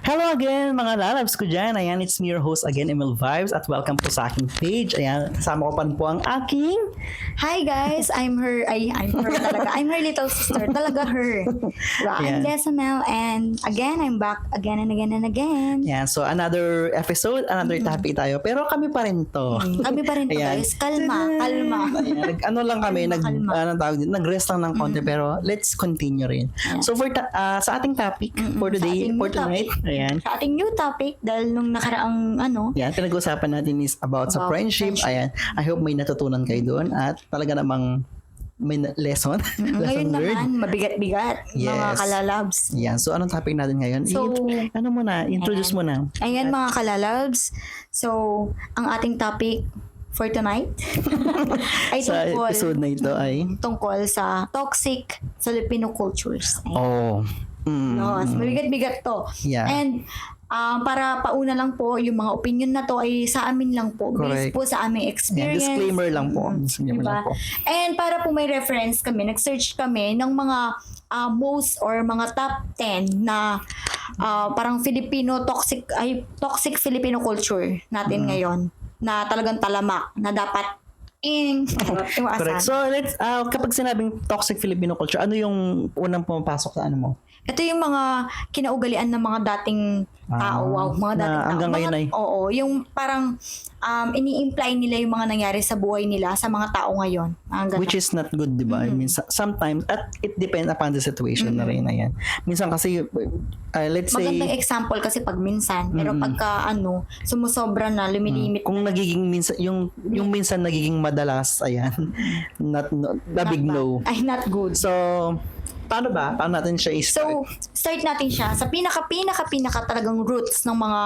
Hello again mga lalabs ko dyan. Ayan, it's me your host again, Emil Vibes, at welcome po sa aking page. Ayan, kasama ko pa po ang aking... Hi guys, I'm her talaga. I'm her little sister. Talaga her. Diba? I'm Yeah. Decimel and again, I'm back again and again and again. Ayan, so another episode, another topic tayo. Pero kami pa rin to. Kami pa rin to Ayan. guys. Kalma. Ayan, ano lang kami, Kalma. anong tawag dito? Nag-rest lang ng konti, pero let's continue rin. Yeah. So sa ating topic for today, ating for new tonight, ayan, Sa ating new topic, dahil nung nakaraang yan, pinag-usapan natin is about sa About friendship. friendship. Ayan, I hope may natutunan kayo doon at talaga namang may lesson. ngayon lesson learned. naman, mabigat-bigat, mga Yes. kalalabs. Yan. So, anong topic natin ngayon? So, ano muna? Introduce mo na. Ayan mga kalalabs. So, ang ating topic for tonight ay Sa episode na ito ay... tungkol sa toxic Filipino cultures. Ayan. Oh. No, mabigat-bigat to. Yeah. And para pauna lang po, yung mga opinion na to ay sa amin lang po. Correct. Based po sa aming Yan, experience. disclaimer lang po. Disclaimer Diba? lang po. And para po may reference kami, nag-search kami ng mga most or mga top 10 na parang toxic Filipino culture natin ngayon na talagang talamak na dapat Correct. iwasan. So, kapag sinabing toxic Filipino culture, ano yung unang pumapasok sa ano mo? Ito yung mga kinaugalian ng mga dating tao. Mga na dating tao. hanggang ngayon ay- Oo, yung parang ini-imply nila yung mga nangyari sa buhay nila sa mga tao ngayon. Which is not good, di ba? I mean, sometimes, at it depends upon the situation na rin na yan. Minsan kasi, let's say, Magandang example kasi pag minsan. Pero pagka sumusobra na, lumilimit. kung nagiging minsan, yung minsan nagiging madalas, ayan, not big Not no. bad. Ay, not good. So, paano ba? Paano natin siya i-start? So, start natin siya sa pinaka talagang roots ng mga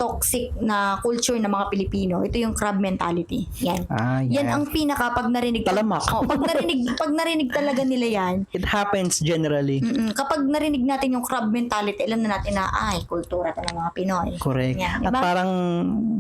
toxic na culture ng mga Pilipino. Ito yung crab mentality. Yan. Yan. Yan ang pinaka pag narinig Talamak. pag narinig talaga nila yan. It happens generally. Kapag narinig natin yung crab mentality, alam na natin na kultura to ng mga Pinoy. Correct. Yan, At diba? parang,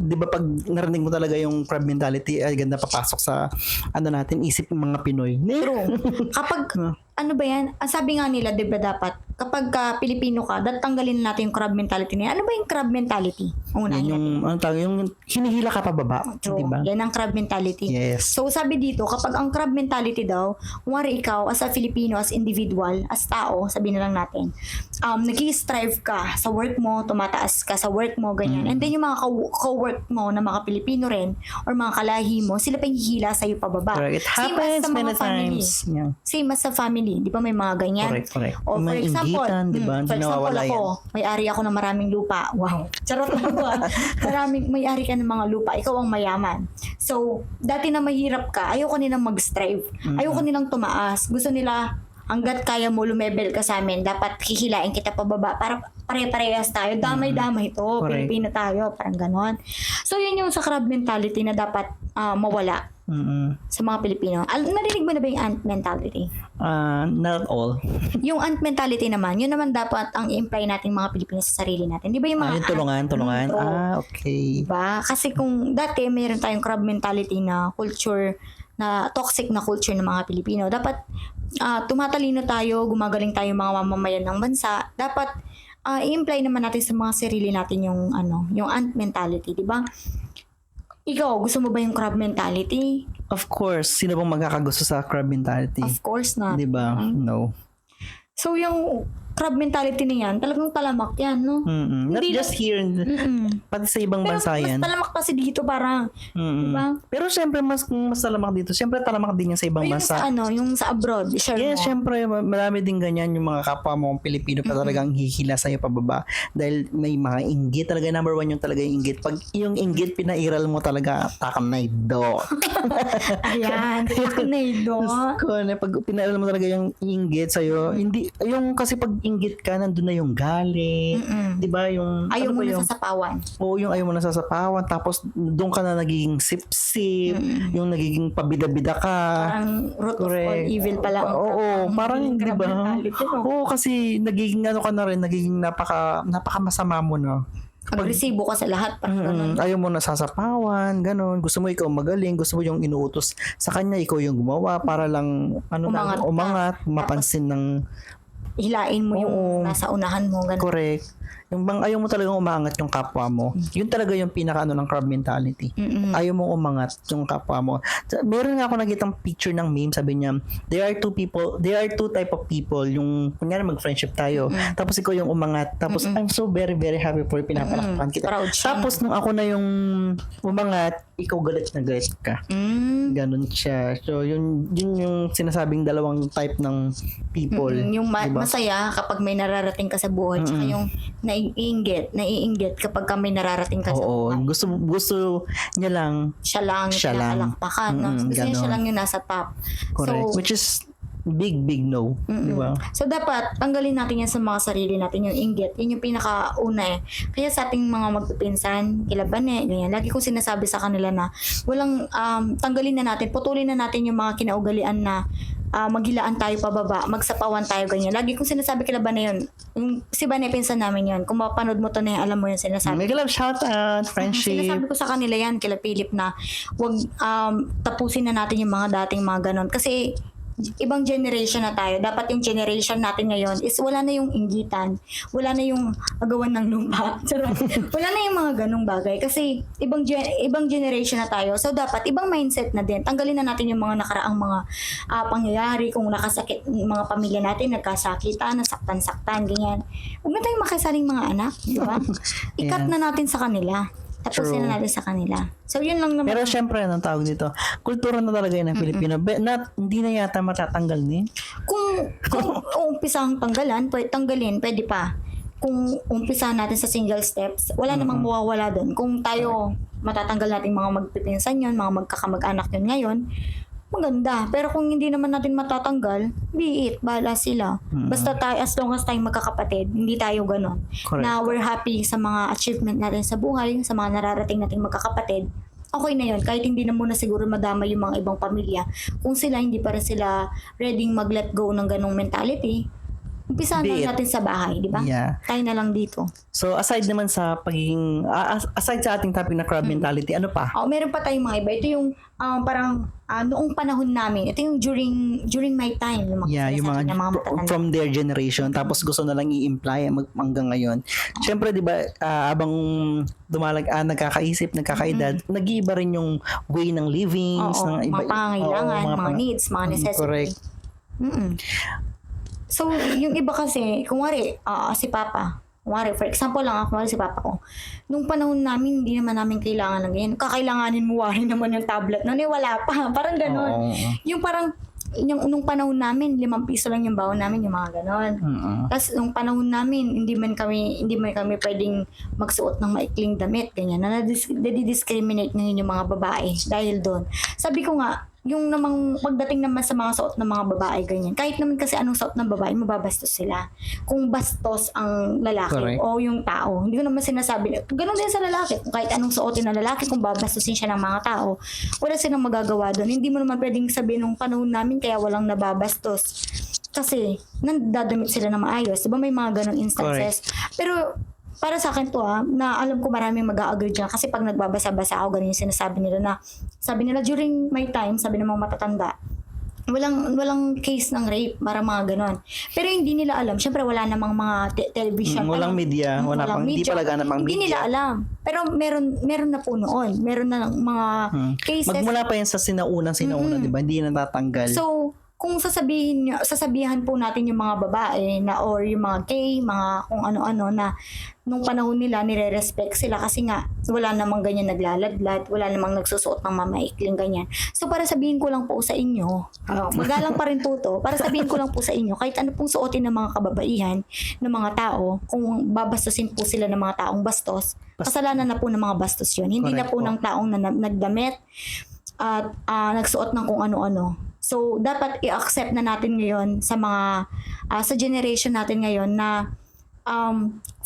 di ba pag narinig mo talaga yung crab mentality, ay ganda papasok sa, natin, isip ng mga Pinoy. True. Kapag ano ba yan? Ang sabi nga nila, di ba dapat, kapag Pilipino ka, tanggalin natin yung crab mentality niya. Ano ba yung crab mentality? Una, Yan yung hinihila ka pababa. True. Di ba? Yan ang crab mentality. Yes. So sabi dito, kapag ang crab mentality daw, kumari ikaw as a Filipino, as individual, as tao, sabihin na lang natin, nag-strive ka sa work mo, tumataas ka sa work mo, ganyan. And then yung mga co-work mo na mga Pilipino rin, or mga kalahi mo, sila pa yung hihila sa'yo pababa. Correct. It Same as happens sa mga many family. times. Yeah. Same as sa family. Di ba may mga ganyan? Correct. O for May example, inggitan, di ba? for Hindi example nawawala ako, may-ari ako ng maraming lupa. Wow. Charot lang ako. May-ari ka ng mga lupa. Ikaw ang mayaman. So, dati na mahirap ka, ayaw ka nilang mag-strive. Ayaw ka nilang tumaas. Gusto nila, hanggat kaya mo lumebel ka sa amin, dapat hihilain kita pababa para pare-parehas tayo. Damay-damay to. Correct. Pilipino tayo. Parang ganon. So, yun yung sa crab mentality na dapat mawala sa mga Pilipino. Narinig mo na ba yung ant mentality? Not all. Yung ant mentality naman, yun naman dapat ang i-imply natin mga Pilipino sa sarili natin. Di ba yung mga Yung tulungan. Okay. diba? Kasi kung dati mayroon tayong crab mentality na culture, na toxic na culture ng mga Pilipino, dapat tumatalino tayo, gumagaling tayo mga mamamayan ng bansa, dapat i-imply naman natin sa mga sarili natin yung yung ant mentality, di ba? Ikaw, gusto mo ba yung crab mentality? Of course, sino bang magkakagusto sa crab mentality? Of course not. Di ba? No. So yung crab mentality niyan, talagang talamak yan, no? Not Hindi just here, pati sa ibang Pero bansa yan. mas talamak kasi dito parang, diba? Pero syempre, mas talamak dito. Syempre, talamak din yan sa ibang Yung bansa. sa yung sa abroad, share Yes, mo. syempre, marami din ganyan yung mga kapwa mo Pilipino pa talagang hihila sa'yo pababa. Dahil may mga inggit. Talaga, number one yung talaga yung inggit. Pag yung inggit pinairal mo talaga, takam na do. Ayan, takanaydo. Pag pinairal mo talaga yung inggit sa'yo, hindi, yung kasi pag inggit ka, nandun na yung galit. Di ba? Yung, Ayaw ano mo ba yung, na sasapawan. Oo, yung ayaw mo na sasapawan. Tapos, doon ka na nagiging sip-sip. Yung nagiging pabida-bida ka. Parang root of all Correct. evil pala. Oo, parang di crab ba? mentality, no? Oo, kasi nagiging ka na rin, nagiging napaka masama mo na. Agresibo ka sa lahat. Parang ganun. Ayaw mo na sasapawan, ganun. Gusto mo ikaw magaling, gusto mo yung inuutos sa kanya, ikaw yung gumawa para lang Umangat ka. umangat, mapansin ng Hilain mo yung Oo. nasa unahan mo. Ganun. correct. Yung bang ayaw mo talagang umangat yung kapwa mo. Yun talaga yung pinaka ng crab mentality. Ayaw mo umangat yung kapwa mo. Meron nga ako nakitang picture ng meme, sabi niya, there are two type of people. Yung kunyari mag-friendship tayo, tapos ikaw yung umangat, tapos I'm so very very happy for pinapalakpakan kita. Proud siya. Tapos nung ako na yung umangat, ikaw galit na galit ka. Ganon siya. So yun yung sinasabing dalawang type ng people. Yung diba? masaya kapag may nararating ka sa buhay, tsaka yung naiinggit kapag ka may nararating ka sa Oo, buhay. gusto niya lang Siya lang, Siya lang. pinapalakpakan. No? Gusto niya ganon. siya lang yung nasa top. correct, So, which is big no, di ba? So, dapat tanggalin natin yan sa mga sarili natin, yung inggit. Yun yung pinakauna eh. Kaya sa ating mga magpipinsan, kilaban ganyan. Lagi kong sinasabi sa kanila na walang, tanggalin na natin, putulin na natin yung mga kinaugalian na maghilaan tayo pababa, magsapawan tayo ganyan. Lagi kong sinasabi kila Bane yun. Yung, si Bane, pinsan namin yun. Kung mapanood mo to na alam mo yun sinasabi. Mega love, shout out, friendship. Sinasabi ko sa kanila yan, kila Philip, na wag tapusin na natin yung mga dating mga ganon. Kasi ibang generation na tayo. Dapat yung generation natin ngayon is wala na yung inggitan. Wala na yung agawan ng lupa. Wala na yung mga ganong bagay. Kasi ibang generation na tayo. So dapat ibang mindset na din. Tanggalin na natin yung mga nakaraang mga pangyayari. Kung nakasakit yung mga pamilya natin, nagkasakitan, nasaktan-saktan, ganyan. Huwag na tayong makisaling mga anak. Di ba? Ikat na natin sa kanila. Tapusin na natin sa kanila. So, yun lang naman. Pero syempre, anong tawag dito? Kultura na talaga yun ng Pilipino. Hindi na yata matatanggal din. Kung umpisang tanggalin, pwede pa. Kung umpisahan natin sa single steps, wala namang mawawala doon. Kung tayo matatanggal natin mga magpipinsan yun, mga magkakamag-anak yun ngayon, maganda. Pero kung hindi naman natin matatanggal, be it, bahala sila. Basta tayo, as long as tayong magkakapatid, hindi tayo ganon. Correct. Na we're happy sa mga achievement natin sa buhay, sa mga nararating nating magkakapatid, okay na yun. Kahit hindi na muna siguro madama yung mga ibang pamilya. Kung sila, hindi pa rin sila ready mag-let go ng ganong mentality, umpisahan Be it. na natin sa bahay, di ba? Yeah. Tayo na lang dito. So, aside naman sa pagiging, aside sa ating topic na crab mentality, ano pa? Meron pa tayong mga iba. Ito yung parang noong panahon namin. Ito yung during my time. Yung mga Yung sinasabi mga, ng mga matatanda. from their generation, tapos gusto na lang i-imply hanggang ngayon. Siyempre, di ba, habang nagkakaisip, nagkakaedad, nag-iiba rin yung way ng livings, Oo, ng mga pangangailangan, mga needs, mga necessities. Correct. So, yung iba kasi, kunwari, si Papa, kunwari, for example lang, kunwari si Papa ko, nung panahon namin, hindi naman namin kailangan ng ganyan. Kakailanganin mo warin naman yung tablet. Noon wala pa. Parang ganon. Oo. Yung parang, nung panahon namin, 5 piso lang yung baon namin, yung mga ganon. Tapos nung panahon namin, hindi man kami pwedeng magsuot ng maikling damit, ganyan. Nadidiscriminate ngayon yung mga babae dahil doon. Sabi ko nga, yung namang pagdating naman sa mga suot ng mga babae, ganyan. Kahit naman kasi anong suot ng babae, mababastos sila. Kung bastos ang lalaki Correct. o yung tao, hindi ko naman sinasabi. Ganun din sa lalaki. Kung kahit anong suotin ng lalaki, kung babastusin siya ng mga tao, wala silang magagawa doon. Hindi mo naman pwedeng sabihin nung panahon namin kaya walang nababastos. Kasi, nandadamit sila na maayos. Diba may mga ganong instances? Pero, para sa akin to na alam ko maraming mag-a-agree dyan kasi pag nagbabasa-basa ako, ganun yung sinasabi nila na, sabi nila during my time, sabi ng mga matatanda, walang case ng rape, para mga ganon. Pero hindi nila alam, syempre wala namang mga television. Walang media, hindi pala ganap ang Hindi media. nila alam. Pero meron na po noon. Meron na mga cases. Magmula pa yan sa sinauna, di ba? Hindi na natatanggal. So, kung sasabihan po natin yung mga babae na or yung mga gay, mga kung ano-ano na nung panahon nila nire-respect sila kasi nga wala namang ganyan naglaladlad, wala namang nagsusuot ng mamaikling ganyan. So para sabihin ko lang po sa inyo, magalang pa rin po to, para sabihin ko lang po sa inyo, kahit ano pong suotin ng mga kababaihan ng mga tao, kung babastusin po sila ng mga taong bastos, kasalanan na po ng mga bastos yun. Hindi na Correct po po. ng taong nagdamit at nagsuot ng kung ano-ano. So, dapat i-accept na natin ngayon sa mga, sa generation natin ngayon na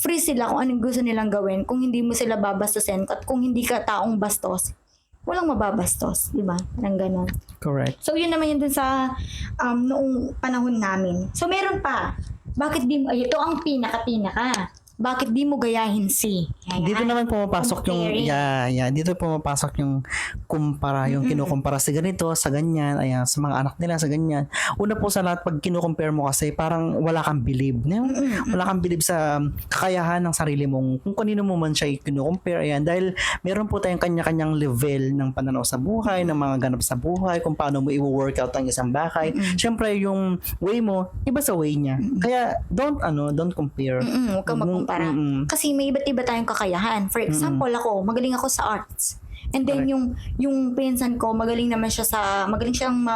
free sila kung anong gusto nilang gawin. Kung hindi mo sila babastusin at kung hindi ka taong bastos, walang mababastos, di ba? Parang ganon. Correct. So, yun naman yun dun sa noong panahon namin. So, meron pa. Bakit ito ang pinaka-pinaka. bakit di mo gayahin si? Yan. Dito naman pumapasok yung Comparing. dito pumapasok yung kumpara, yung kinukumpara sa ganito, sa ganyan, ayan, sa mga anak nila sa ganyan. Una po sa lahat, pag kinukompare mo kasi parang wala kang believe, no? Wala kang believe sa kakayahan ng sarili mong kung kanino mo man siya kinukompare, ayan, dahil meron po tayong kanya-kanyang level ng pananaw sa buhay, ng mga ganap sa buhay, kung paano mo i-workout ang isang bagay. Syempre yung way mo iba sa way niya. Kaya don't compare. Huwag kang magkumpara. Kasi may iba't iba tayong kakayahan. For example, ako, magaling ako sa arts. And then yung pinsan ko, magaling siyang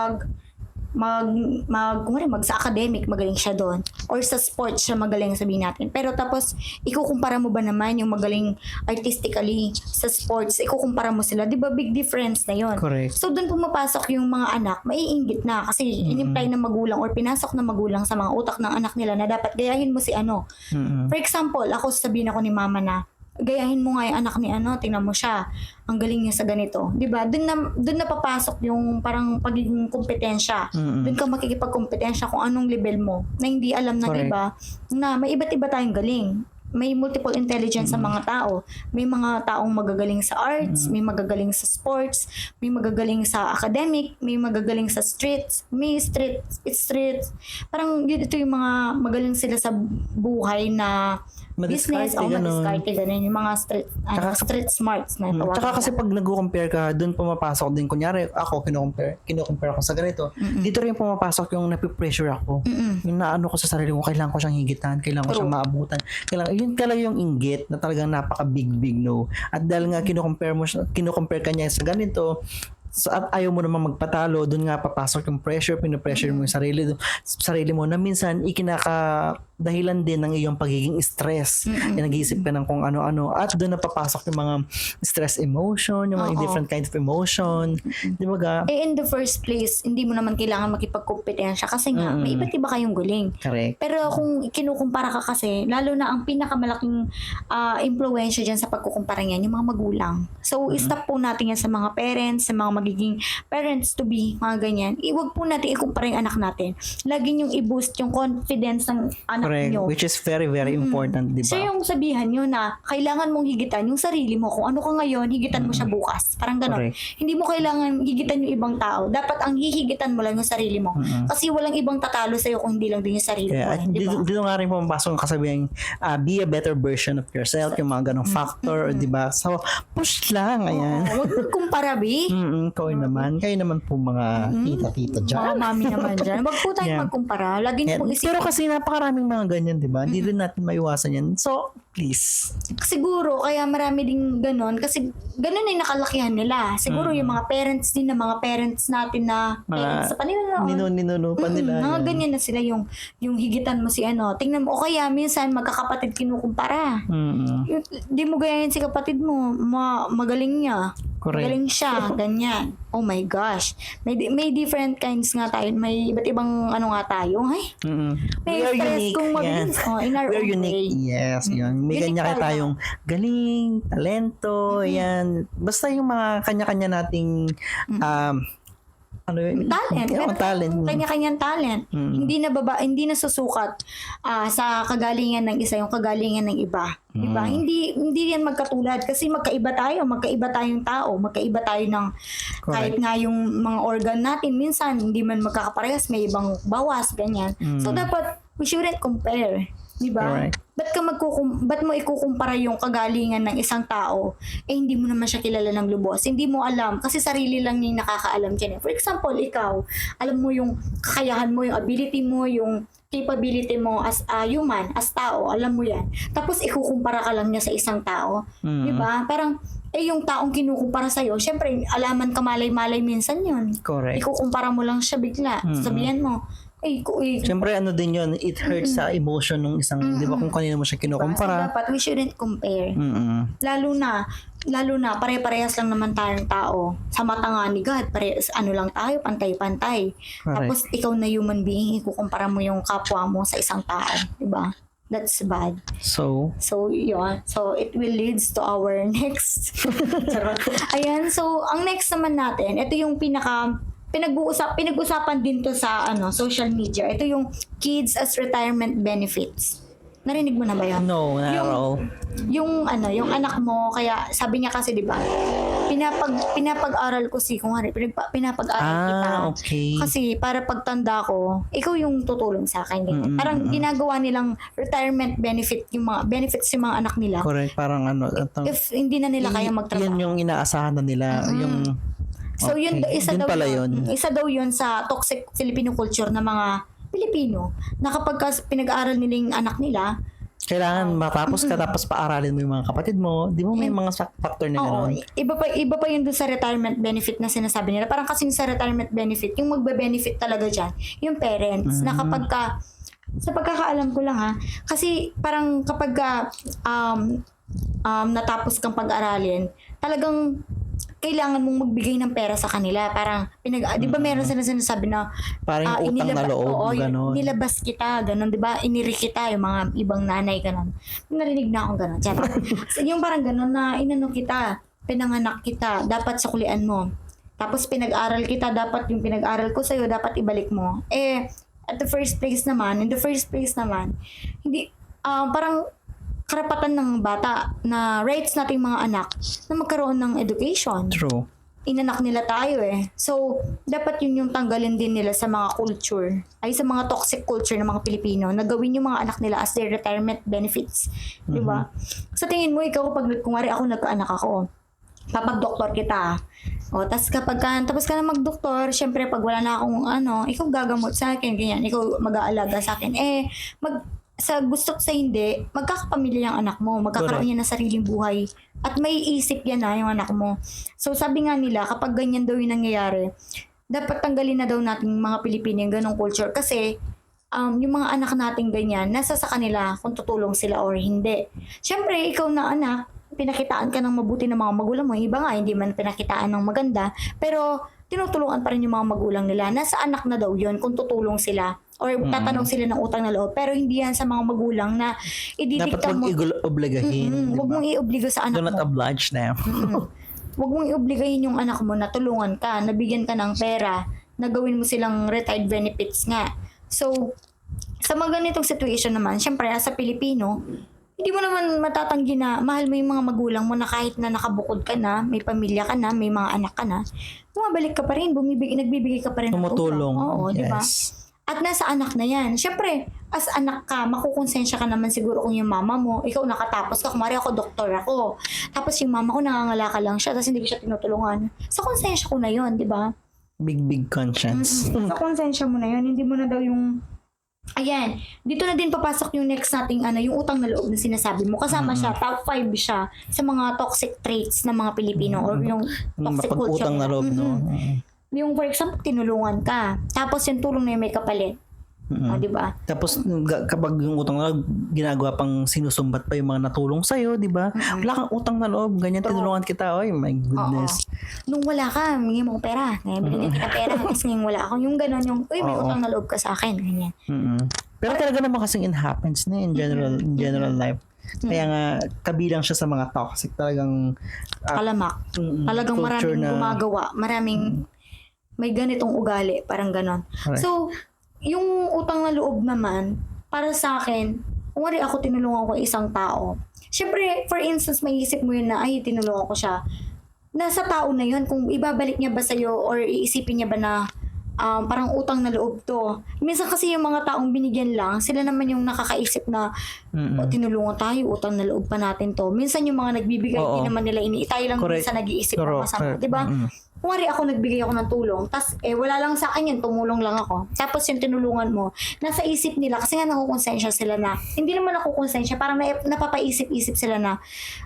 sa academic, magaling siya doon. Or sa sports siya magaling, sabihin natin. Pero tapos, ikukumpara mo ba naman yung magaling artistically sa sports, ikukumpara mo sila, di ba big difference na yon. Correct. So doon pumapasok yung mga anak, maiinggit na kasi inimply ng magulang or pinasok ng magulang sa mga utak ng anak nila na dapat gayahin mo si ano. For example, ako sabihin ako ni mama na, gayahin mo nga yung anak ni tingnan mo siya, ang galing niya sa ganito. 'Di ba? Doon na papasok yung parang pagiging kompetensya. Doon ka makikipagkompetensya kung anong level mo na hindi alam ng iba na may iba't iba tayong galing. May multiple intelligence sa mga tao. May mga taong magagaling sa arts, may magagaling sa sports, may magagaling sa academic, may magagaling sa streets, parang ito yung mga magaling sila sa buhay na business o madiskarte, ganun. Yung mga street smarts na tawag. Tsaka kasi pag nag-compare ka, doon pumapasok din. Kunyari, ako, kinukompare ako sa ganito. Dito rin pumapasok yung napipressure ako. Yung naano ko sa sarili ko, kailangan ko siyang higitan, kailangan ko siyang maabutan. Yun talaga yung inggit na talagang napaka-big no. At dahil nga kinukompare ka niya sa ganito, at ayaw mo naman magpatalo, doon nga papasok yung pinipressure mo yung sarili mo na minsan dahilan din ng iyong pagiging stress. Nag-iisip ka ng kung ano-ano at doon na papasok yung mga stress emotion, yung mga different kinds of emotion. Di ba ga? In the first place, hindi mo naman kailangan makipagkompetensya kasi nga, may iba't iba kayong galing. Correct. Pero kung kinukumpara ka kasi, lalo na ang pinakamalaking impluwensya dyan sa pagkukumpara niyan, yung mga magulang. So, stop po natin yan sa mga parents, sa mga magiging parents to be, mga ganyan. Huwag po natin ikumpara yung anak natin. Lagi niyong i-boost yung confidence ng anak correct, nyo. which is very, very important, di ba? So yung sabihan nyo na kailangan mong higitan yung sarili mo. Kung ano ka ngayon, higitan mo siya bukas. Parang gano'n. Hindi mo kailangan higitan yung ibang tao. Dapat ang hihigitan mo lang yung sarili mo. Kasi walang ibang tatalo sa'yo kung hindi lang din yung sarili mo. At Diba? dito nga rin pumapasok ang kasabihang be a better version of yourself, yung mga ganong factor, di ba? So, push lang, ayan. Huwag magkumpara, B. Kayo naman po mga tita-tita dyan. Mga mami naman dyan. Huwag po tayong magkumpara. Lagi niyo pong isipin. Pero kasi napakaraming mga ganyan, di ba? Hindi rin natin maiwasan yan. So, please. Siguro, kaya marami ding ganon. Kasi ganon ay nakalakihan nila. Siguro yung mga parents din na mga parents natin na parents sa panila. Ninunupan nila. Mga ganyan na sila yung higitan mo si tingnan mo. O kaya minsan magkakapatid kinukumpara. Di mo gayahin si kapatid mo. Magaling niya. Correct. Magaling siya. Ganyan. Oh my gosh. May different kinds nga tayo. May iba't ibang nga tayo. Ay. May We are stress unique. kung mabilis. In our We are own unique. way. Yes, yun. May Unique kanya tayo. tayong galing, talento, yan. Basta yung mga kanya-kanya nating Talent. Yung talent. Kanya-kanyang talent. Hindi nasusukat sa kagalingan ng isa yung kagalingan ng iba. Diba? Hindi yan magkatulad kasi magkaiba tayong tao, magkaiba tayo ng kahit nga yung mga organ natin minsan hindi man magkakaparehas, may ibang bawas ganyan. So dapat we shouldn't compare. Diba? Correct. Ba't mo ikukumpara yung kagalingan ng isang tao hindi mo naman siya kilala ng lubos. Hindi mo alam kasi sarili lang niya yung nakakaalam dyan. For example, ikaw, alam mo yung kakayahan mo, yung ability mo, yung capability mo as a human, as tao, alam mo yan. Tapos ikukumpara ka lang niya sa isang tao. Diba? Parang yung taong kinukumpara sa'yo, syempre, alaman ka malay-malay minsan yun. Correct. Ikukumpara mo lang siya bigla. Sabihan mo, siyempre din yun, it hurts sa emotion ng isang, di ba, kung kanino mo siya kinukumpara. So, dapat we shouldn't compare. Lalo na, pare-parehas lang naman tayong tao. Sa mata nga ni God, lang tayo, pantay-pantay. Tapos, ikaw na human being, ikukumpara mo yung kapwa mo sa isang tao. Diba? That's bad. So, yun. So, it will leads to our next. Ayan, so, ang next naman natin, ito yung pinag-usapan din to sa social media. Ito yung kids as retirement benefits. Narinig mo na ba yun? No, not at all. Yung anak mo, kaya sabi niya kasi, di ba, pinapag-aral ko pinapag-aral kita. Okay. Kasi para pagtanda ko, ikaw yung tutulong sa akin. Ganyan. Parang ginagawa nilang retirement benefits yung mga anak nila. Correct. Parang If hindi na nila kaya magtrabaho. Yan yung inaasahan na nila. Yung, So yun, okay. isa Yun daw pala yun. yun. Isa daw yun sa toxic Filipino culture na mga Pilipino na kapag pinag-aaral nila yung anak nila, kailangan matapos ka tapos paaralin mo yung mga kapatid mo. Di mo may mga factor na oo, gano'n? iba pa yun doon sa retirement benefit na sinasabi nila. Parang kasing sa retirement benefit, yung magbe-benefit talaga dyan, yung parents, na kapag ka, sa pagkakaalam ko lang ha, kasi parang kapag ka, natapos kang pag-aralin, talagang kailangan mong magbigay ng pera sa kanila. Parang, di ba meron sila sinasabi na, Parang yung utang na loob, oo, gano'n. nilabas kita, gano'n, di ba? Iniri kita, yung mga ibang nanay, gano'n. Narinig na akong gano'n. Tiyan. Yung parang gano'n na, inano kita, pinanganak kita, dapat sukulian mo. Tapos pinag-aral kita, dapat yung pinag-aral ko sa'yo, dapat ibalik mo. In the first place naman, hindi, parang, karapatan ng bata na rights nating mga anak na magkaroon ng education. True. Inanak nila tayo eh. So, dapat yun yung tanggalin din nila sa mga culture, ay sa mga toxic culture ng mga Pilipino, na gawin yung mga anak nila as their retirement benefits. Di ba? Sa tingin mo, ikaw, pag kumari ako, nagkaanak ako, papag-doktor kita. O, tapos ka na mag-doktor, syempre, pag wala na akong ikaw gagamot sa akin, ganyan, ikaw mag-aalaga sa akin. Sa gusto't sa hindi, magkakapamilya yung anak mo, magkakaroon yan ng sariling buhay. At may isip yan yung anak mo. So sabi nga nila, kapag ganyan daw yung nangyayari, dapat tanggalin na daw natin mga Pilipino yung ganong culture. Kasi yung mga anak natin ganyan, nasa sa kanila kung tutulong sila or hindi. Siyempre, ikaw na anak, pinakitaan ka ng mabuti ng mga magulang mo. Iba nga, hindi man pinakitaan ng maganda. Pero tinutulungan pa rin yung mga magulang nila. Nasa anak na daw yun kung tutulong sila or tatanong sila ng utang na loob. Pero hindi yan sa mga magulang na ididikta mo. Dapat huwag obligahin. Huwag mong i-obligo sa anak Do not mo. oblige them. Huwag mong i-obligahin yung anak mo na tulungan ka, nabigyan ka ng pera, na gawin mo silang retired benefits nga. So, sa mga ganitong situation naman, syempre, sa Pilipino, hindi mo naman matatanggi na mahal mo yung mga magulang mo na kahit na nakabukod ka na, may pamilya ka na, may mga anak ka na, bumabalik ka pa rin, nagbibigay ka pa rin ng Tumutulong. Oo, di ba? Yes. At nasa anak na yan. Siyempre, as anak ka, makukonsensya ka naman siguro kung yung mama mo, ikaw nakatapos ka, kumari ako, doktor ako. Tapos yung mama ko, nangangalaka lang siya, tapos hindi ko siya tinutulungan. Sa konsensya ko na yun, di ba? Big conscience. Sa konsensya mo na yun, hindi mo na daw yung... Ayan, dito na din papasok yung next nating yung utang na loob na sinasabi mo. Kasama siya, top 5 siya sa mga toxic traits ng mga Pilipino or yung toxic culture. Mapag-utang na loob, no? Yung for example, tinulungan ka. Tapos yung tulong na yung may kapalit. Di ba? Tapos kapag yung utang na loob, ginagawa pang sinusumbat pa yung mga natulong sa'yo, di ba? Wala kang utang na loob, ganyan tinulungan kita. Oy, my goodness. Nung wala ka, may mo pera. Ngayon, binigyan kita pera. Tapos ngayon wala ako. Yung gano'n, may utang na loob ka sa akin. Ganyan. Pero talaga naman kasing it happens na in general life. Kaya nga, kabilang siya sa mga toxic. Talagang Talamak. Talagang maraming gumagawa. Maraming may ganitong ugali. Parang gano'n. Correct. So, yung utang na loob naman, para sa akin, kung wari ako tinulungan ko isang tao, syempre, for instance, may isip mo yun na, ay, tinulungan ko siya. Nasa tao na yun, kung ibabalik niya ba sa'yo or iisipin niya ba na parang utang na loob to. Minsan kasi yung mga taong binigyan lang, sila naman yung nakakaisip na tinulungan tayo, utang na loob pa natin to. Minsan yung mga nagbibigay, hindi naman nila tayo lang minsan nag-iisip ng masama. Diba? Kung wari ako nagbigay ako ng tulong, tas wala lang sa akin yun, tumulong lang ako. Tapos yung tinulungan mo, nasa isip nila, kasi nga nakukonsensya sila na, hindi naman nakukonsensya, parang napapaisip-isip sila na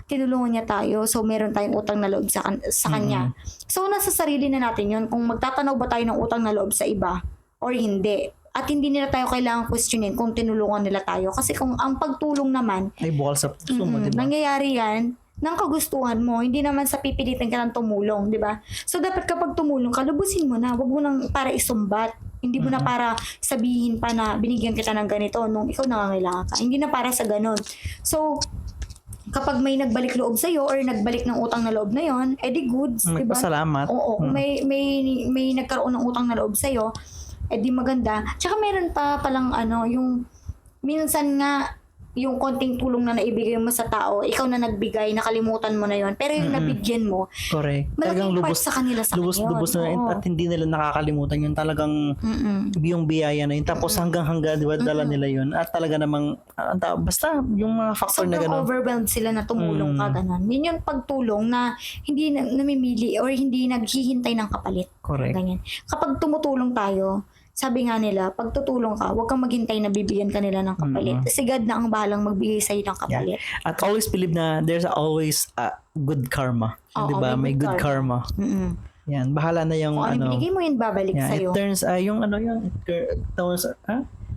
tinulungan niya tayo, so meron tayong utang na loob sa kanya. So nasa sarili na natin yun, kung magtatanaw ba tayo ng utang na loob sa iba, or hindi. At hindi nila tayo kailangan questionin kung tinulungan nila tayo. Kasi kung ang pagtulong naman, ay bukal sa puso mo, diba? nangyayari yan, ng kagustuhan mo, hindi naman sa pipilitan ka ng tumulong, di ba? So, dapat kapag tumulong ka, lubusin mo na. Huwag mo nang para isumbat. Hindi mo na para sabihin pa na binigyan kita ng ganito nung ikaw nangangailangan ka. Hindi na para sa ganun. So, kapag may nagbalik loob sa'yo or nagbalik ng utang na loob na yon, edi goods, di ba? Magpasalamat. Oo, kung may nagkaroon ng utang na loob sa'yo, edi maganda. Tsaka meron pa palang yung minsan nga, yung konting tulong na naibigay mo sa tao, ikaw na nagbigay, nakalimutan mo na yon. Pero yung nabigyan mo, Correct. malaking part sa kanila sa lubos na yun. Oo. At hindi nila nakakalimutan yun. Talagang yung biyaya na yun. Tapos hanggang di ba, dala nila yun. At talaga namang, basta yung mga factor na Sobrang gano'n. overwhelmed sila na tumulong ka, ganun. Yun yung pagtulong na hindi namimili or hindi naghihintay ng kapalit. Correct. Ganyan. Kapag tumutulong tayo, sabi nga nila, pag tutulong ka, huwag kang maghintay na bibigyan ka nila ng kapalit. Si God na ang bahalang magbigay sa'yo ng kapalit. At always believe na there's always good karma. Oo, Di ba? May good karma. Mm-mm. Yan. Bahala na yung Kung ano binigay mo yun, babalik sa'yo. It turns,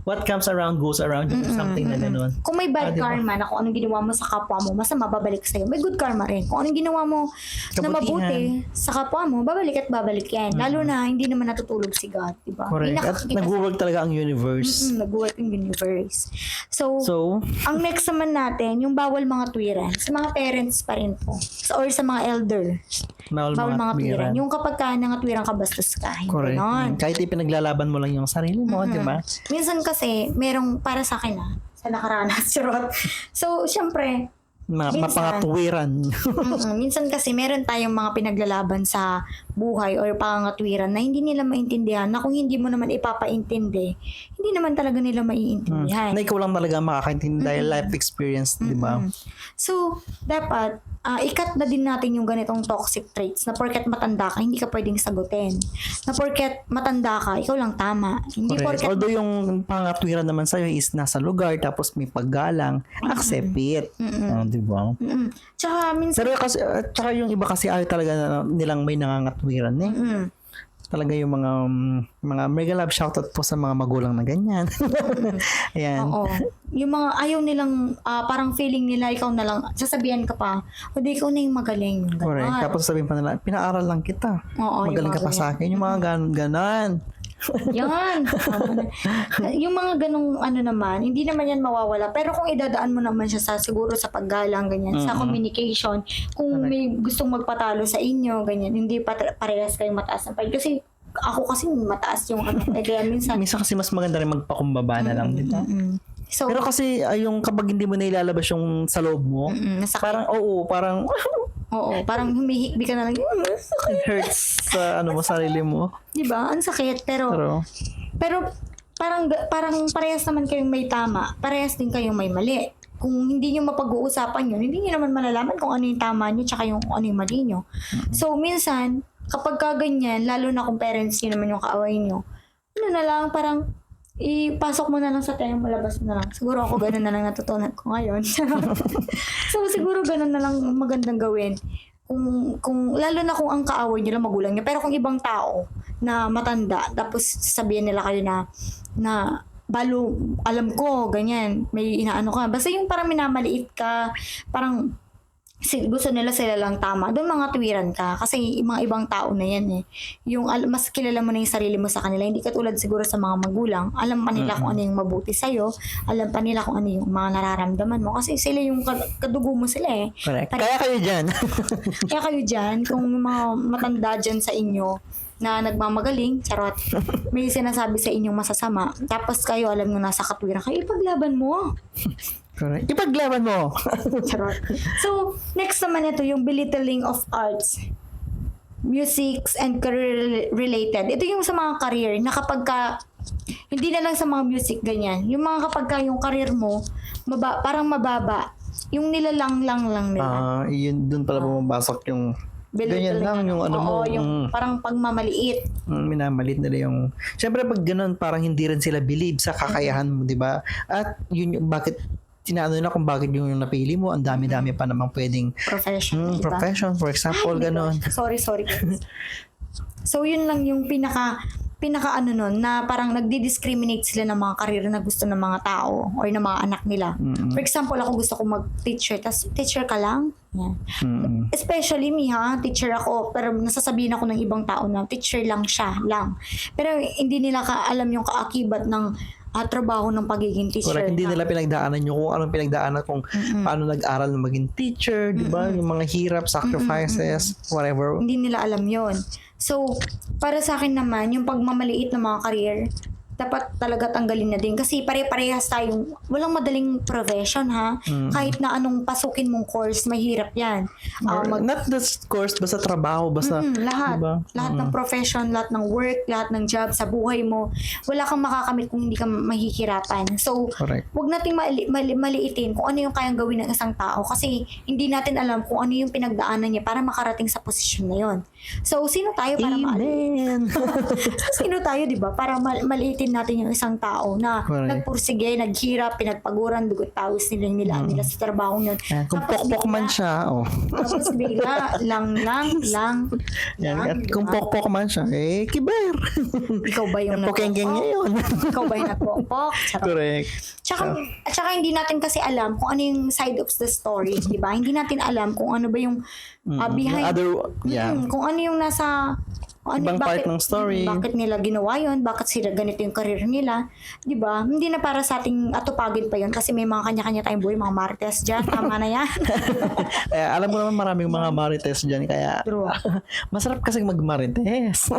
what comes around goes around. Something na gano'n. Kung may bad Diba? karma na kung anong ginawa mo sa kapwa mo, masama, babalik sa'yo. May good karma rin. Kung anong ginawa mo na mabuti sa kapwa mo, babalik at babalik yan. Lalo na hindi naman natutulog si God. Diba? Correct. At nag-work talaga ang universe. Nag-work yung universe. So, ang next naman natin, yung bawal mga tuwiran. Sa mga parents pa rin po. Or sa mga elder. Bawal mga tuwiran. Yung kapag ka nangatwiran ka, bastos ka. Correct. Kahit ipinaglalaban mo lang yung sarili mo, di ba? Minsan kasi, merong para sa akin sa nakaranas, charot. So, syempre, mapangatuwiran. minsan kasi meron tayong mga pinaglalaban sa buhay or pangangatwiran na hindi nila maintindihan, na kung hindi mo naman ipapaintindi, hindi naman talaga nila maiintindihan. Na ikaw lang talaga makakaintindi dahil life experience, di ba? So, dapat, ikat na din natin yung ganitong toxic traits na porket matanda ka, hindi ka pwedeng sagutin. Na porket matanda ka, ikaw lang tama. Hindi porket... Although yung pangatwiran naman sa'yo is nasa lugar, tapos may paggalang, accept it. Di ba? Tsaka minsan... Pero kasi, tsaka yung iba kasi ayaw talaga nilang may nangangatwiran eh. Talaga yung mga mega love shoutout po sa mga magulang na ganyan. Ayan. Oo. Yung mga ayaw nilang, parang feeling nila, ikaw na lang, sasabihan ka pa, o di ikaw na yung magaling. Ganon. Correct. Tapos sabihin pa nila, pinaaral lang kita. Oo, Magaling ka pa sa akin. Yung mga ganon. Yan. Yung mga ganong naman, hindi naman yan mawawala. Pero kung idadaan mo naman siya siguro sa paggalang, ganyan, sa communication, kung may gustong magpatalo sa inyo, ganyan, hindi parehas kayong mataas ng pride. Kasi ako kasi mataas yung kaya minsan. Minsan kasi mas maganda rin magpakumbaba na lang, di ba? So, pero kasi yung kapag hindi mo na ilalabas yung sa loob mo, parang parang humihikbi ka na lang. It hurts sa sarili mo. Diba? Ang sakit. Pero parang parehas naman kayong may tama. Parehas din kayong may mali. Kung hindi nyo mapag-uusapan yun, hindi nyo naman malalaman kung ano yung tama nyo tsaka yung kung ano yung mali nyo. So, minsan, kapag kaganyan, lalo na kung parents nyo naman yung kaaway nyo, na lang, parang ipasok mo na lang sa tayo, malabas mo na lang. Siguro ako ganun na lang natutunan ko ngayon. So, siguro ganun na lang magandang gawin. Kung lalo na kung ang kaaway nyo lang magulang nyo. Pero kung ibang tao na matanda, tapos sabihin nila kayo na balo, alam ko, ganyan, may inaano ka. Basta yung parang minamaliit ka, parang gusto nila sila lang tama. Doon mga tuwiran ka. Kasi yung mga ibang tao na yan eh. Yung mas kilala mo na yung sarili mo sa kanila. Hindi katulad siguro sa mga magulang. Alam pa nila kung ano yung mabuti sa'yo. Alam pa nila kung ano yung mga nararamdaman mo. Kasi sila yung kadugo mo sila eh. Correct. Kaya kayo dyan. Kaya kayo dyan, kung may mga matanda dyan sa inyo na nagmamagaling, charot, may sinasabi sa inyong masasama. Tapos kayo alam nyo nasa katwiran kayo, ipaglaban mo. Correct. Ipaglaban mo. Charot. So, next naman ito, yung belittling of arts, musics, and career-related. Ito yung sa mga career, na kapag ka, hindi na lang sa mga music, ganyan. Yung mga kapag ka yung career mo, parang mababa. Yung nilalang lang nila. Yun, dun pala bumabasok yung Belittling, ganyan lang yung yung parang pagmamaliit. Minamalit nila yung... Siyempre pag ganun, parang hindi rin sila believe sa kakayahan mo, di ba? At yun yung bakit tinaano na kung bakit yung napili mo, ang dami-dami pa namang pwedeng profession, diba? Profession, for example, ganun. Sorry. So, yun lang yung pinaka nun, na parang nagdi-discriminate sila ng mga karir na gusto ng mga tao or ng mga anak nila. For example, ako gusto ko mag-teacher, tas teacher ka lang. Yan. Especially me teacher ako, pero nasasabihin ako ng ibang tao na teacher lang siya, lang. Pero hindi nila alam yung kaakibat ng trabaho ng pagiging teacher. Correct. Hindi nila pinagdaanan yung kung anong pinagdaanan kung paano nag-aral na maging teacher, di ba? Yung mga hirap, sacrifices, whatever. Hindi nila alam yon. So, para sa akin naman, yung pagmamaliit ng mga career, dapat talaga tanggalin na din kasi pare-parehas tayong walang madaling profession ha. Kahit na anong pasukin mong course, mahirap yan. Not just course, basta trabaho, basta, Lahat. diba? Lahat ng profession, lahat ng work, lahat ng job sa buhay mo. Wala kang makakamit kung hindi ka mahihirapan. So, Correct. wag nating maliitin kung ano yung kayang gawin ng isang tao kasi hindi natin alam kung ano yung pinagdaanan niya para makarating sa posisyon na yon. So, sino tayo para Amen. sino tayo, di ba? Para maliitin natin yung isang tao na Correct. nagpursige, naghirap, pinagpaguran, dugot tawis nila sa trabaho yun. Kung pokpok man siya, Tapos bigla, lang. Yan. Kung pokpok man siya, kiber. Ikaw ba yung Pokengeng niya yun. Ikaw ba yung nagpokpok? Charot. Correct. Tsaka hindi natin kasi alam kung ano yung side of the story, di ba? Hindi natin alam kung ano ba yung behind, kung ano yung nasa ibang part ng story. Bakit nila ginawa yun? Bakit sila ganito yung career nila? Di ba? Hindi na para sa ating atupagin pa yun kasi may mga kanya-kanya tayong buhay, mga marites dyan. Tama na yan. Kaya alam mo naman maraming mga marites dyan. Kaya True. masarap kasi magmarites.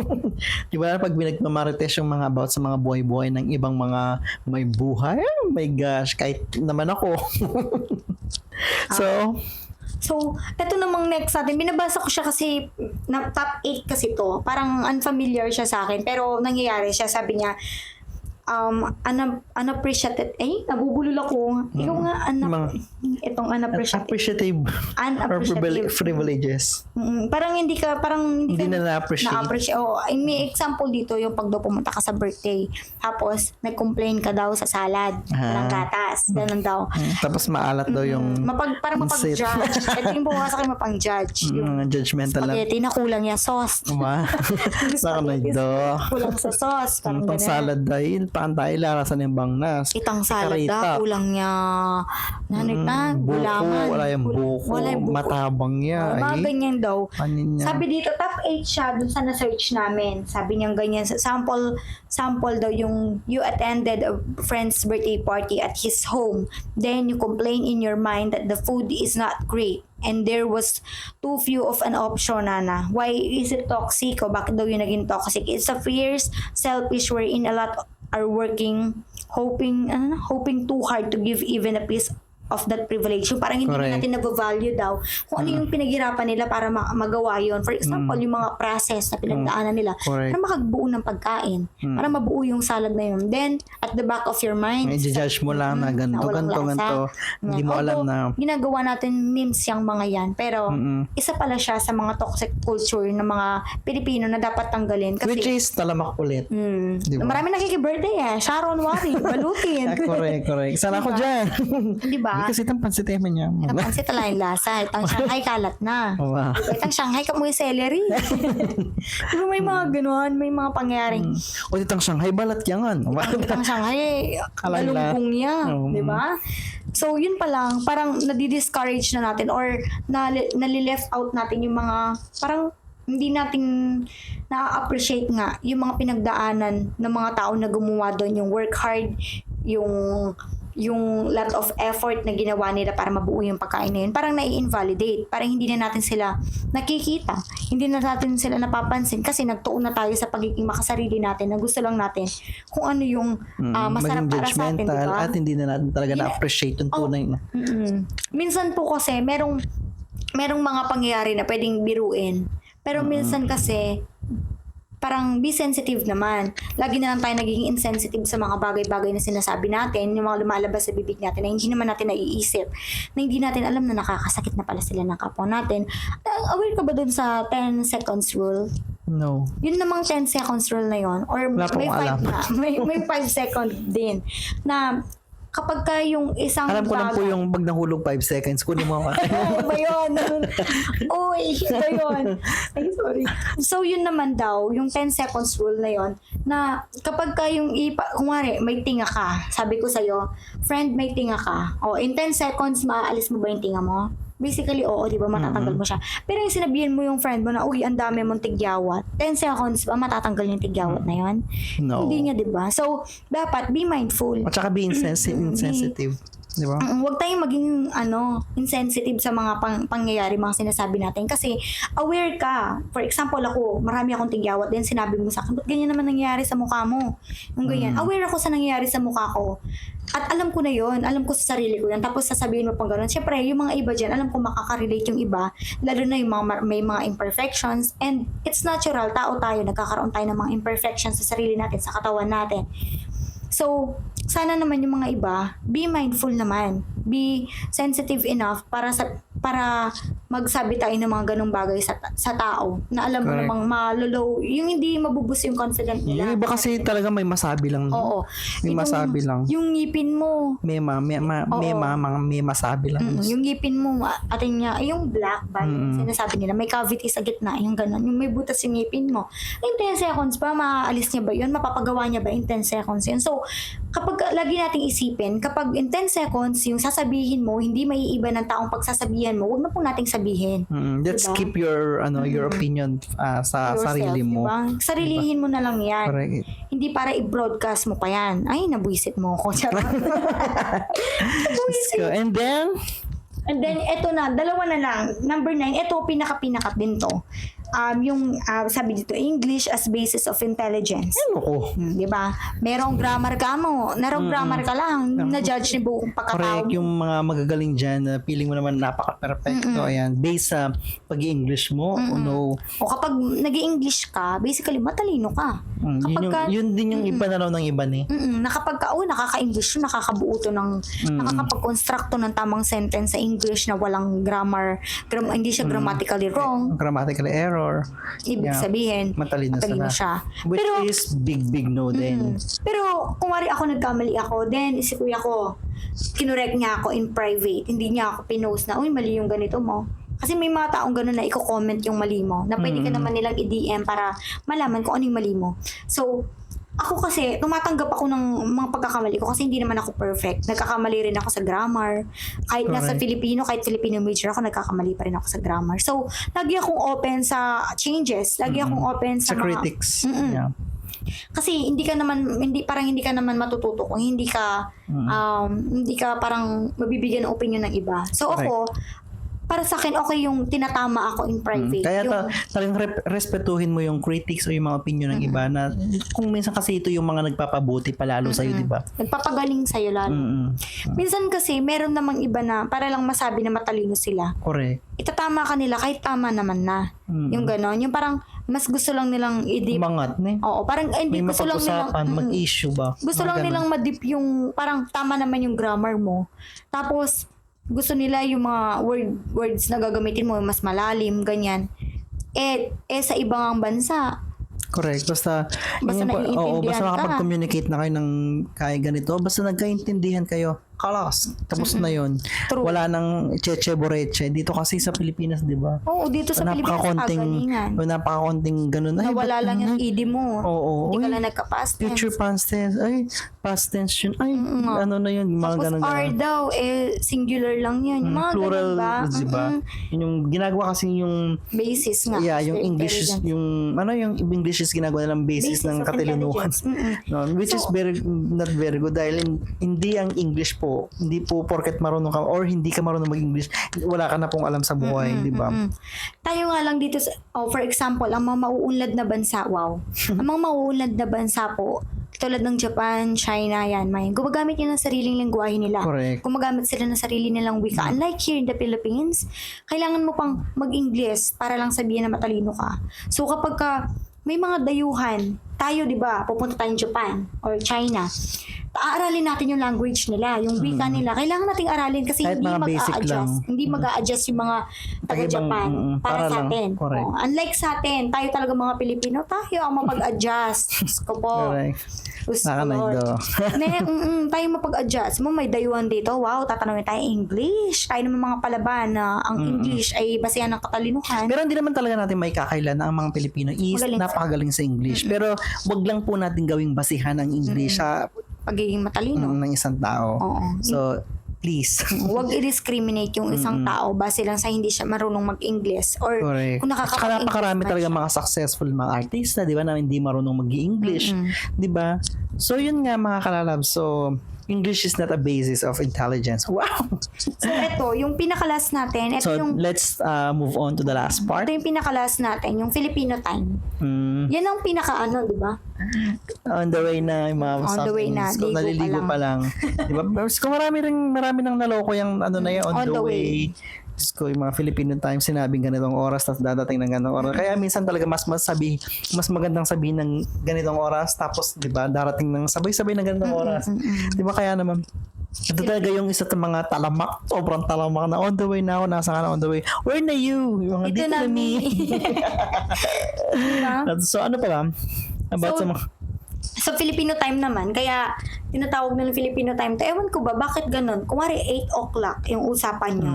Di ba? Pag binagmamarites yung mga about sa mga buhay-buhay ng ibang mga may buhay. Oh my gosh. Kahit naman ako. So, eto namang next natin. Binabasa ko siya kasi na top 8 kasi to. Parang unfamiliar siya sa akin. Pero nangyayari siya. Sabi niya, unappreciated. Nabubulol ako. Ikaw nga, itong unappreciated. Unappreciative. Privileges. Parang hindi na na-appreciate. May example dito yung pag daw pumunta ka sa birthday. Tapos, nag-complain ka daw sa salad ng gatas. Ganun daw. Tapos maalat daw yung parang mapag-judge. Ito yung buwasak yung mapang-judge. Judgmental lang. Spaghetti na kulang yung sauce. Kulang sa sauce. Parang pang salad dahil paantay larasan yung bangnas. Itang salad da, kulang niya. Gulaman. Wala yung buko. Matabang niya. Mga ganyan daw. Niya? Sabi dito, top 8 siya dun sa na-search namin. Sabi niya ganyan. Sample daw yung you attended a friend's birthday party at his home. Then you complain in your mind that the food is not great. And there was too few of an option, Nana. Why is it toxic? O bakit daw yun naging toxic? It's a fierce, selfish, wherein a lot are working, hoping too hard to give even a piece of that privilege. So, parang hindi natin nag-value daw kung ano yung pinaghirapan nila para magawa yun. For example, yung mga process na pinagdaanan nila para makagbuo ng pagkain. Para mabuo yung salad na yun. Then, at the back of your mind, may judge mo lang na ganito. Hindi mo alam na ginagawa natin memes yung mga yan. Pero, isa pala siya sa mga toxic culture ng mga Pilipino na dapat tanggalin. Kasi, which is talamak ulit. Diba? Marami nakikibirthday Sharon Wari, balutin. Correct. Sana ako dyan. Diba? Kasi itang pansit niya. Itang pansit ala yung lasa. Itang Shanghai kalat na. Wow. Itang Shanghai ka mo yung celery. Diba may mga gano'n, may mga pangyaring. O itang Shanghai balat yan. Itang Shanghai, galunggong niya. Diba? So, yun pa lang, parang nadi-discourage na natin or nali-left out natin yung mga, parang hindi natin na-appreciate nga yung mga pinagdaanan ng mga tao na gumawa doon, yung work hard, yung lot of effort na ginawa nila para mabuo yung pagkain na yun, parang nai-invalidate. Parang hindi na natin sila nakikita. Hindi na natin sila napapansin kasi nagtuon na tayo sa pagiging makasarili natin na gusto lang natin kung ano yung masarap para sa atin, diba? At hindi na natin talaga na-appreciate yung tunay na. Minsan po kasi, merong mga pangyayari na pwedeng biruin. Pero minsan kasi, parang be sensitive naman. Lagi na lang tayo naging insensitive sa mga bagay-bagay na sinasabi natin, yung mga lumalabas sa bibig natin na hindi naman natin naiisip, na hindi natin alam na nakakasakit na pala sila ng kapwa natin. Aware ka ba dun sa 10 seconds rule? No. Yun namang 10 seconds rule na yun. Or may 5 na. May 5 second din. Na kapag ka yung isang alam ko lang po yung pag nahulog 5 seconds, kunin mo ako. Ano ba yun? Uy, ito yun. Ay, sorry. So, yun naman daw, yung 10 seconds rule na yun, na kapag ka yung kumari, may tinga ka, sabi ko sa'yo, friend, may tinga ka. O, in 10 seconds, maaalis mo ba yung tinga mo? Basically, oo, di ba, matatanggal mo siya. Pero yung sinabihan mo yung friend mo na, uy, ang dami mong tigyawat, 10 seconds ba matatanggal yung tigyawat na yun? No. Hindi niya, di ba? So, dapat, be mindful. At saka be insensitive. Di ba? Huwag tayong maging insensitive sa mga pangyayari, mga sinasabi natin. Kasi aware ka. For example, ako, marami akong tigyawat din, sinabi mo sa akin, ba't ganyan naman nangyayari sa mukha mo? Yung ganyan. Aware ako sa nangyayari sa mukha ko. At alam ko na yon, alam ko sa sarili ko yan. Tapos sasabihin mo pang gano'n. Siyempre, yung mga iba dyan, alam ko makaka-relate yung iba. Lalo na yung may mga imperfections. And it's natural, tao tayo, nagkakaroon tayo ng mga imperfections sa sarili natin, sa katawan natin. So, sana naman yung mga iba, be mindful naman. Be sensitive enough para magsabi tayo ng mga ganong bagay sa tao na alam mo Correct. namang malolow, yung hindi mabubus yung confidence nila. Yung iba kasi talaga may masabi lang. Oo. May masabi lang. Yung ngipin mo, May masabi lang. yung ngipin mo, atin niya, yung black ba, yung sinasabi nila, may cavity sa gitna, yung gano'n, yung may butas yung ngipin mo. In 10 seconds ba, maaalis niya ba yun? Mapapagawa niya ba in 10 seconds yun? So, kapag lagi nating isipin, kapag in 10 seconds, yung sasabihin mo, hindi maiiba ng taong pagsasabihan mo, huwag na po nating sabihin. Let's Diba? keep your your opinion sa Yourself, sarili mo. Diba? Sarilihin mo na lang yan. Correct. Hindi para i-broadcast mo pa yan. Ay, nabuisit mo ako. So, and then eto na, dalawa na lang. Number 9, eto, pinaka din to. Yung sabi dito, English as basis of intelligence. ano ko? Di ba? Merong grammar ka mo. Merong grammar ka lang. Na-judge ni buong pagkatao. Correct, yung mga magagaling dyan na feeling mo naman napaka-perfecto. Ayan, based sa pag-i-English mo, no. O kapag nag-i-English ka, basically, matalino ka. Yun din yung iba na raw ng iba ni. Nakapag nakaka-English yun, nakakabuo to ng, nakakapag-construct to ng tamang sentence sa English na walang grammar, hindi siya grammatically wrong. Grammatical error. Ibig sabihin, matalino siya. Which is big no din. Pero kung wari ako nagkamali ako, then si kuya ko, kinorek niya ako in private. Hindi niya ako pinost na, uy, mali yung ganito mo. Kasi may mga taong gano'n na i-comment yung mali mo, na pwede ka naman nilang i-DM para malaman kung ano yung mali mo. So, ako kasi, tumatanggap ako ng mga pagkakamali ko kasi hindi naman ako perfect. Nagkakamali rin ako sa grammar. Kahit nasa Filipino, kahit Filipino major ako, nagkakamali pa rin ako sa grammar. So, lagi akong open sa changes. Lagi akong open sa mga critics. Yeah. Kasi hindi ka naman matututo kung hindi ka parang mabibigyan ng opinion ng iba. So ako, para sa akin, okay yung tinatama ako in private. Kaya talagang respetuhin mo yung critics o yung mga opinion ng iba na kung minsan kasi ito yung mga nagpapabuti palalo sa'yo, di ba? Nagpapagaling sa'yo lalo. Minsan kasi, meron namang iba na para lang masabi na matalino sila. Correct. Itatama ka nila kahit tama naman na. Yung ganon. Yung parang mas gusto lang nilang i-dip. Umangat, ne? Oo, parang hindi May gusto lang nilang mag-issue ba? gusto lang nilang madip yung parang tama naman yung grammar mo. Tapos gusto nila yung mga words na gagamitin mo mas malalim, ganyan. Sa ibang bansa, correct. Basta naiintindihan ka. makapag-communicate na kayo ng kaya ganito, basta nagkaintindihan kayo, kalas. Tapos na yun. True. Wala nang cheche-boreche. Dito kasi sa Pilipinas, di ba? Oo, dito sa Pilipinas, kagalingan. Napakakonting ganun. Nawala lang yung ID mo. Oo. Hindi ka lang nagka-past tense. Future past tense. Ay, past tense yun. Ay, ano na yun. Mga Tapos ganun. R daw, singular lang yan. Yung mga Plural, ganun ba? di ba? Yun yung ginagawa kasi yung Basis nga. yung English is yung English is ginagawa nilang basis ng of katilunuhan. intelligence. No, which is not very good dahil hindi ang English po, hindi po porket marunong ka or hindi ka marunong mag-English, wala ka na pong alam sa buhay, di ba? Tayo nga lang dito, for example, ang mga mauunlad na bansa, ang mga mauunlad na bansa po, tulad ng Japan, China, yan, gumagamit yun ng sariling lengguwahe nila. Correct. Gumagamit sila ng sarili nilang wika. Unlike here in the Philippines, kailangan mo pang mag-English para lang sabihin na matalino ka. So kapag may mga dayuhan, tayo, di ba, pupunta tayong Japan or China, aaralin natin yung language nila, yung wika nila. Kailangan nating aralin kasi Kahit hindi mga basic lang. mag-a-adjust. Hindi mag-a-adjust yung mga taga-Japan para sa lang. atin. Correct. Unlike sa atin, tayo talaga mga Pilipino, tayo ang mapag-adjust. Diyos ko po. Correct. Diyos ko, Nakanagdo. Lord. Tayo mapag-adjust. May dayuhan dito. Wow, tatanungin tayo English. Tayo naman mga palaban na ang English ay basehan ng katalinuhan. Pero hindi naman talaga natin may kakailan na ang mga Pilipino is napakagaling sa English. Pero wag lang po natin gawing basihan ng English sa Pagiging matalino. ng isang tao. Oo. So, please. Huwag i-discriminate yung isang tao base lang sa hindi siya marunong mag-English or Correct. kung At saka napakarami talaga mga successful mga artista, di ba, na hindi marunong mag-English. Di ba? So, yun nga mga kalalab. So, English is not a basis of intelligence. Wow! So, ito, yung pinaka-last natin, ito So, yung, let's move on to the last part. ito yung pinaka-last natin, yung Filipino time. Yan ang pinaka-ano, di ba? On the way na yung mga On the way na, so, ligo pa naliligo pa lang. Di ba? Kung marami nang naloko yung ano na yan, on the way. Diyos ko, yung mga Filipino time, sinabing ganitong oras, tapos dadating ng ganitong oras. Kaya minsan talaga mas magandang sabihin ng ganitong oras, tapos, di ba, darating ng sabay-sabay ng ganitong oras. Di ba, kaya naman, ito talaga yung isa sa mga talamak, sobrang talamak na on the way na ako, nasa ka na on the way. Where na you? Yung mga Ito dito na na me. Diba? So, ano pa ba? About So, sa mga... Sa Filipino time naman, kaya tinatawag nilang Filipino time to. Ewan ko ba, bakit ganun? Kumari 8 o'clock yung usapan nyo.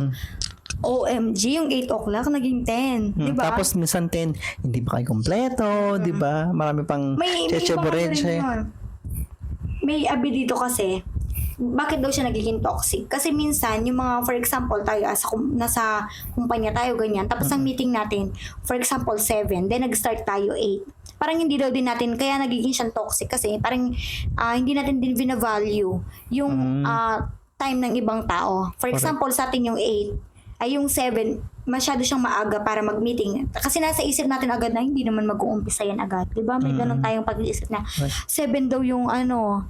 OMG, yung 8 o'clock naging 10. Di ba? Tapos minsan 10, hindi ba kayo kompleto, di ba? Marami pang may cheche iba kasi rin borenche. yun. May abi dito kasi, bakit daw siya nagiging toxic? Kasi minsan, yung mga, for example, tayo nasa kumpanya tayo, ganyan. Tapos ang meeting natin, for example, 7, then nag-start tayo 8. Parang hindi daw din natin, kaya nagiging siyang toxic kasi parang hindi natin din bina-value yung time ng ibang tao. For example, sa atin yung 8, ay yung 7, masyado siyang maaga para mag-meeting. Kasi nasa isip natin agad na hindi naman mag-uumpisa yan agad. Diba? May ganun tayong pag-iisip na 7 daw yung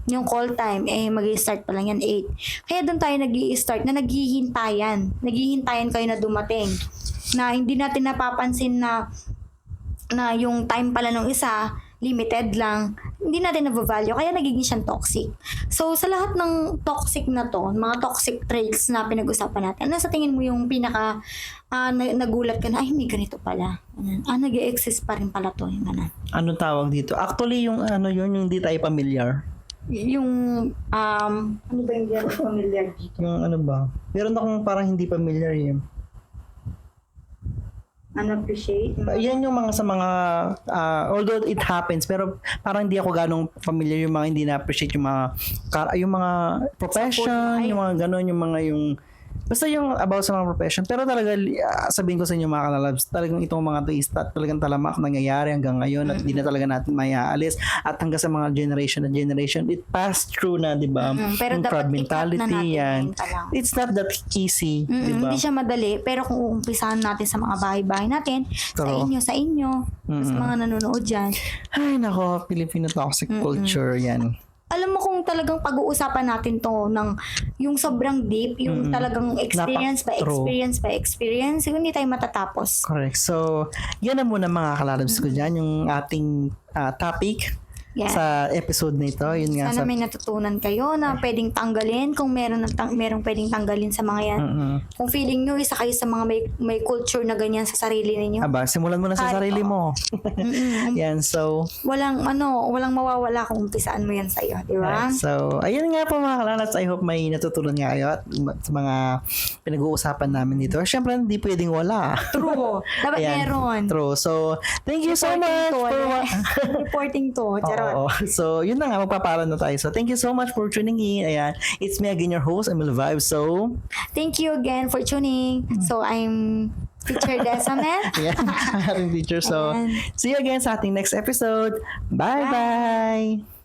yung call time, mag-i-start pa lang yan 8. Kaya doon tayo nag-i-start na naghihintayan. Naghihintayan kayo na dumating. Na hindi natin napapansin na yung time pala nung isa, limited lang, hindi natin na-value, kaya nagiging siyang toxic. So, sa lahat ng toxic na to, mga toxic traits na pinag-usapan natin, ano sa tingin mo yung pinaka nagulat ka na, ay, may ganito pala. Nag-i-exist pa rin pala to. Yung ganun. Anong tawag dito? Actually, yung yung hindi tayo familiar. Yung, ano ba yung hindi familiar dito? Yung ano ba? Meron akong parang hindi familiar yun. Unappreciate? Yan yung mga sa mga, although it happens, pero parang hindi ako ganong familiar yung mga hindi na-appreciate yung mga, yung mga profession, yung mga ganon, basta yung about sa mga profession. Pero talaga, sabihin ko sa inyo mga kalalabs, talagang itong mga to is talagang talamak nangyayari hanggang ngayon at hindi na talaga natin mayaalis. At hanggang sa mga generation na generation, it passed through na, di ba? Pero Yung dapat crab mentality, yan. It's not that easy, di ba? Hindi siya madali, pero kung uumpisahan natin sa mga bahay-bahay natin, sa inyo, sa mga nanonood dyan. Ay, nako, Filipino toxic culture, yan. Alam mo kung talagang pag-uusapan natin to ng yung sobrang deep, yung talagang experience by experience, hindi tayo matatapos. Correct. So, yan na muna mga kalalabs ko dyan, yung ating topic sa episode na ito. Yun nga, Sana may natutunan kayo na pwedeng tanggalin kung merong pwedeng tanggalin sa mga yan. Kung feeling nyo, isa kayo sa mga may culture na ganyan sa sarili ninyo. Aba, simulan mo na sa sarili mo. Yan, so... Walang mawawala kung umpisaan mo yan sa'yo, di ba? So, ayun nga po mga kalalabs. I hope may natutunan nga kayo at sa mga pinag-uusapan namin dito. Siyempre, hindi pwedeng wala. True. Dapat meron. True. So, thank you so much for... Reporting to. Oo. So, yun na nga, magpaparan na tayo. So, thank you so much for tuning in. Ayan. It's me again, your host, Emil Vibe. So, thank you again for tuning. So, I'm Teacher Desamel. yeah, ating teacher. So, see you again sa ating next episode. Bye-bye!